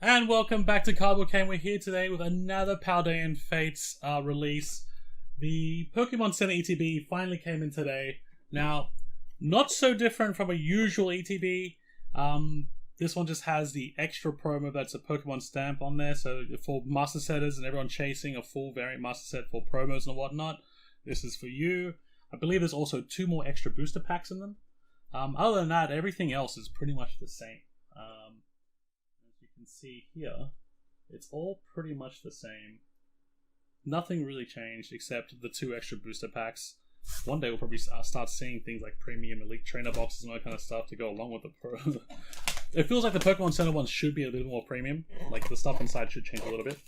And welcome back to Cardboard Game. We're here today with another Paldean Fates release. The Pokemon Center ETB finally came in today. Now, not so different from a usual ETB. This one just has the extra promo that's a Pokemon stamp on there. So for Master Setters and everyone chasing a full variant Master Set for promos and whatnot, this is for you. I believe there's also 2 more extra booster packs in them. Other than that, everything else is pretty much the same. Can see here, it's all pretty much the same. Nothing really changed except the 2 extra booster packs. One day we'll probably start seeing things like premium elite trainer boxes and all that kind of stuff to go along with the pro. It feels like the Pokemon Center ones should be a little more premium. Like the stuff inside should change a little bit.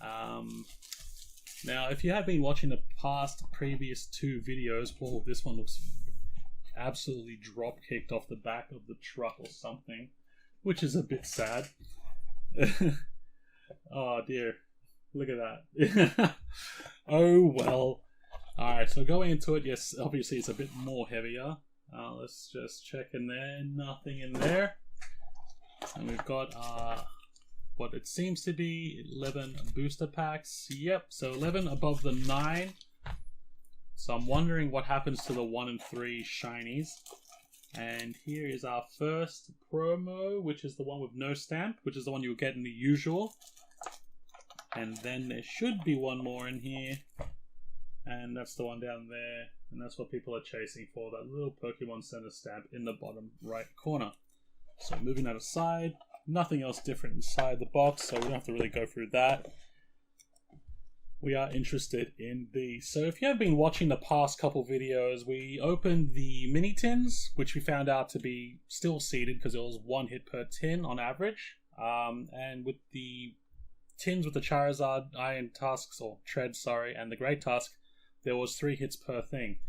Now, if you have been watching the previous 2 videos, well, this one looks absolutely drop kicked off the back of the truck or something, which is a bit sad. Oh dear. Look at that. Oh well. Alright, so going into it, yes, obviously it's a bit more heavier. Let's just check in there. Nothing in there. And we've got what it seems to be 11 booster packs. Yep, so 11 above the 9. So I'm wondering what happens to the 1 and 3 shinies. And here is our first promo, which is the one with no stamp, which is the one you'll get in the usual. And then there should be one more in here. And that's the one down there. And that's what people are chasing for, that little Pokemon Center stamp in the bottom right corner. So moving that aside, nothing else different inside the box, so we don't have to really go through that. We are interested in these. So if you have been watching the past couple videos, we opened the mini tins, which we found out to be still seeded because it was 1 hit per tin on average. And with the tins with the Charizard, Iron Tusks, or Treads, sorry, and the Great Tusk, there was 3 hits per thing.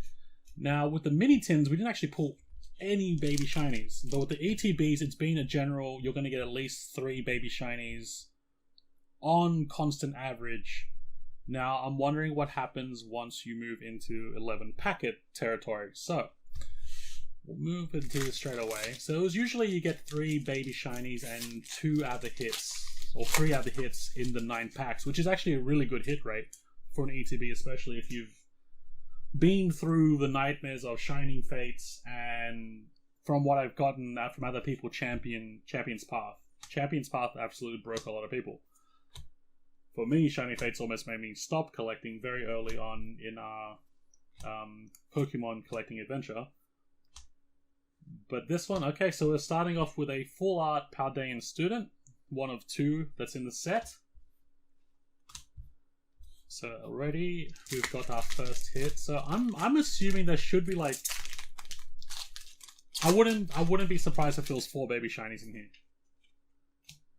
Now with the mini tins, we didn't actually pull any baby shinies. But with the ETBs, it's been a general, you're going to get at least 3 baby shinies on constant average. Now, I'm wondering what happens once you move into 11 packet territory. So, we'll move into this straight away. So, it was usually you get 3 baby shinies and 2 other hits, or 3 other hits in the 9 packs, which is actually a really good hit rate for an ETB, especially if you've been through the nightmares of Shining Fates and, from what I've gotten from other people, Champion's Path. Champion's Path absolutely broke a lot of people. For me, Shiny Fates almost made me stop collecting very early on in our Pokemon collecting adventure. But this one, okay, so we're starting off with a full art Paldean student, one of 2 that's in the set. So already we've got our first hit. So I'm assuming there should be like, I wouldn't be surprised if there was 4 baby shinies in here.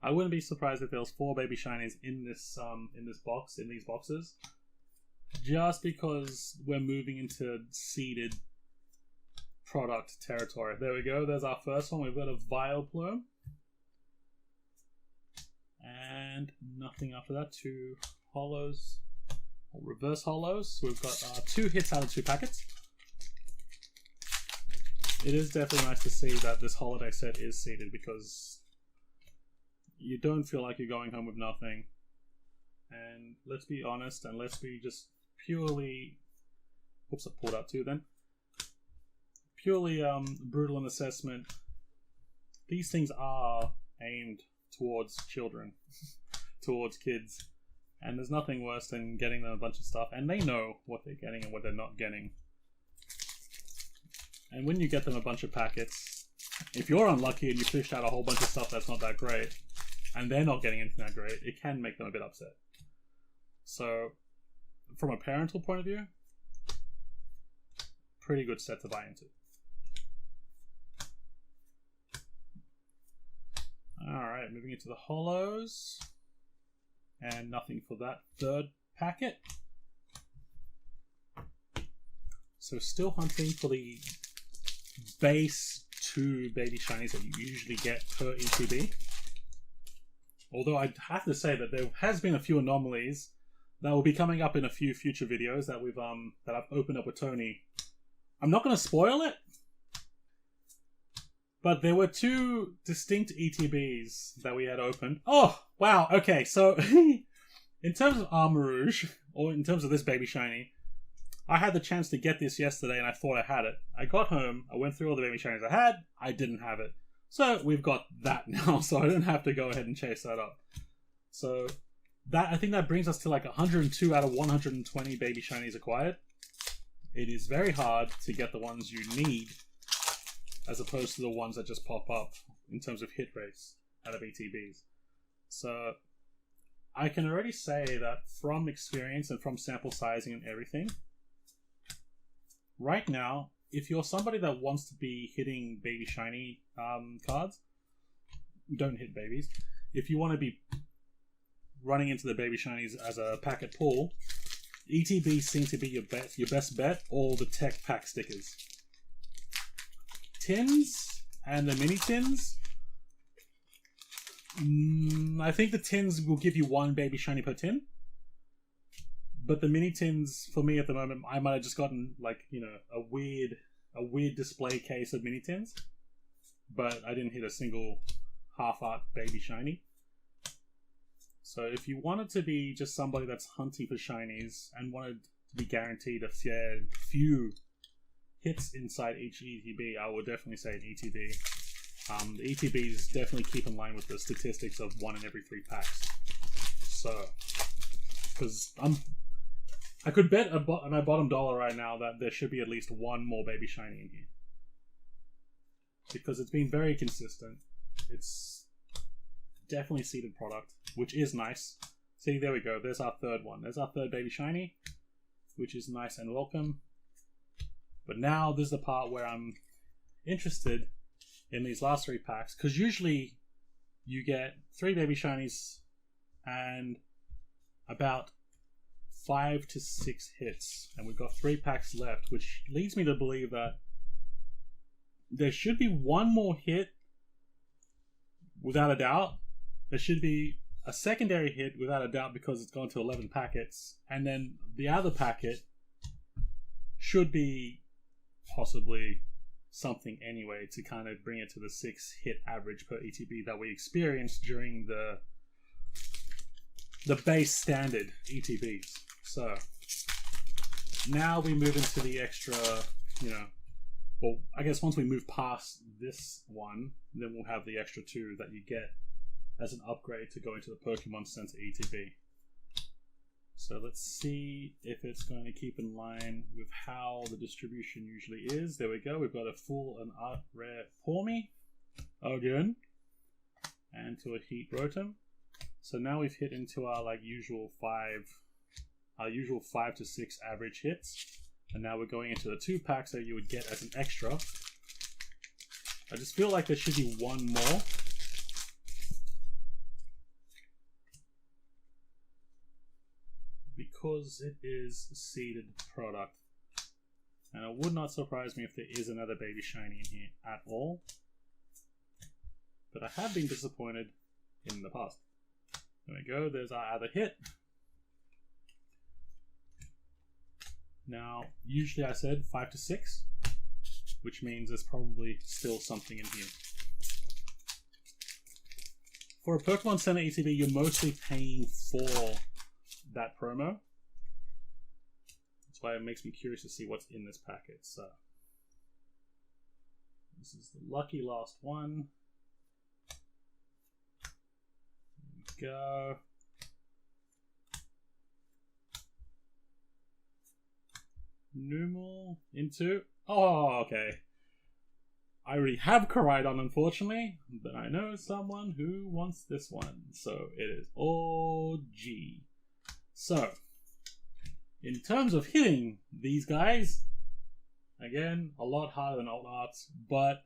I wouldn't be surprised if there was 4 baby shinies in this box, in these boxes, just because we're moving into seeded product territory. There we go. There's our first one. We've got a Vileplume, and nothing after that. 2 hollows, or reverse hollows. So we've got 2 hits out of 2 packets. It is definitely nice to see that this holiday set is seeded, because you don't feel like you're going home with nothing. And let's be honest, and let's be just purely... Oops, I pulled out 2 then. Purely brutal in assessment. These things are aimed towards children. Towards kids. And there's nothing worse than getting them a bunch of stuff, and they know what they're getting and what they're not getting. And when you get them a bunch of packets, if you're unlucky and you fish out a whole bunch of stuff that's not that great, and they're not getting anything that great, it can make them a bit upset. So, from a parental point of view, pretty good set to buy into. Alright, moving into the hollows. And nothing for that 3rd packet. So still hunting for the base 2 baby shinies that you usually get per ETB. Although I have to say that there has been a few anomalies that will be coming up in a few future videos that I've opened up with Tony. I'm not going to spoil it, But there were two distinct ETBs that we had opened. Oh, wow. Okay, so in terms of Armor Rouge, or in terms of this Baby Shiny, I had the chance to get this yesterday and I thought I had it. I got home, I went through all the Baby Shinies I had, I didn't have it. So we've got that now, so I don't have to go ahead and chase that up. So that, I think that brings us to like 102 out of 120 Baby Shinies acquired. It is very hard to get the ones you need, as opposed to the ones that just pop up in terms of hit rates out of ETBs. So I can already say that from experience and from sample sizing and everything, right now, if you're somebody that wants to be hitting Baby Shiny cards, don't hit babies. If you want to be running into the Baby Shinies as a packet pull, ETBs seem to be your best bet, or the tech pack stickers. Tins and the mini tins, I think the tins will give you one Baby Shiny per tin, but the mini tins, for me at the moment, I might have just gotten like, you know, a weird display case of mini tins, but I didn't hit a single half art Baby Shiny. So if you wanted to be just somebody that's hunting for shinies and wanted to be guaranteed a few hits inside each ETB, I would definitely say an ETB. The ETBs definitely keep in line with the statistics of 1 in every 3 packs. So, because I could bet my bottom dollar right now that there should be at least one more Baby Shiny in here, because it's been very consistent. It's definitely seeded product, which is nice. See, there we go. There's our third one. There's our third Baby Shiny, which is nice and welcome. But now this is the part where I'm interested in these last 3 packs, because usually you get 3 Baby Shinies and about 5 to 6 hits, and we've got 3 packs left, which leads me to believe that there should be one more hit without a doubt. There should be a secondary hit without a doubt, because it's gone to 11 packets, and then the other packet should be possibly something anyway to kind of bring it to the 6 hit average per ETB that we experienced during the base standard ETBs. So now we move into the extra, you know, well, I guess once we move past this one, then we'll have the extra 2 that you get as an upgrade to go into the Pokemon Center ETB. So let's see if it's going to keep in line with how the distribution usually is. There we go. We've got a full and art rare Pawmi again, and to a Heat Rotom. So now we've hit into our usual 5 to 6 average hits, and now we're going into the 2 packs that you would get as an extra. I just feel like there should be one more. Because it is seeded product. And it would not surprise me if there is another Baby Shiny in here at all. But I have been disappointed in the past. There we go, there's our other hit. Now, usually I said 5 to 6, which means there's probably still something in here. For a Pokemon Center ETB, you're mostly paying for that promo. That's why it makes me curious to see what's in this packet. So this is the lucky last one. There we go. Numel into, oh, okay. I already have Koraidon, unfortunately, but I know someone who wants this one, so it is OG. So, in terms of hitting these guys, again, a lot harder than old arts, but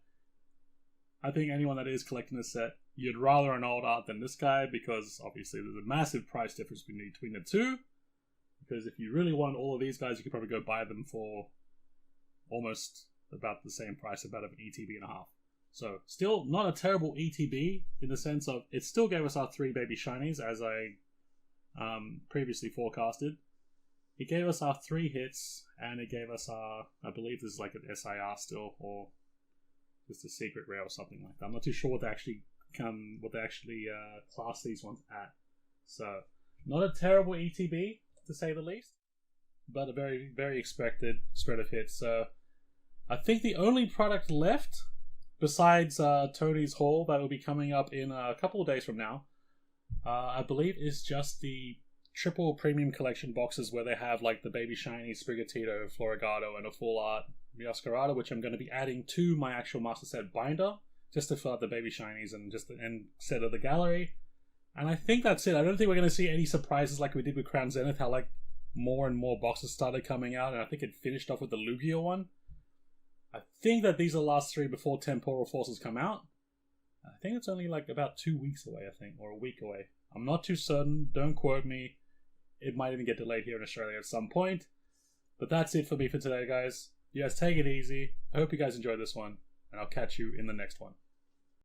I think anyone that is collecting this set, you'd rather an old art than this guy, because obviously there's a massive price difference between the two. Because if you really want all of these guys, you could probably go buy them for almost about the same price, about an ETB and a half. So, still not a terrible ETB in the sense of it still gave us our 3 Baby Shinies, as I previously forecasted. It gave us our 3 hits, and it gave us our, I believe this is like an SIR still, or just a secret rare or something like that. I'm not too sure what they actually class these ones at. So not a terrible ETB to say the least, but a very, very expected spread of hits. So I think the only product left besides Tony's haul that will be coming up in a couple of days from now, I believe, is just the triple premium collection boxes where they have like the baby shiny Sprigatito, Florigato, and a full art Mioscarada, which I'm going to be adding to my actual master set binder just to fill out the baby shinies and just the end set of the gallery. And I think that's it. I don't think we're going to see any surprises like we did with Crown Zenith, how like more and more boxes started coming out, and I think it finished off with the Lugia one. I think that these are the last 3 before Temporal Forces come out. I think it's only like about 2 weeks away, I think, or a week away. I'm not too certain. Don't quote me. It might even get delayed here in Australia at some point. But that's it for me for today, guys. You guys take it easy. I hope you guys enjoyed this one, and I'll catch you in the next one.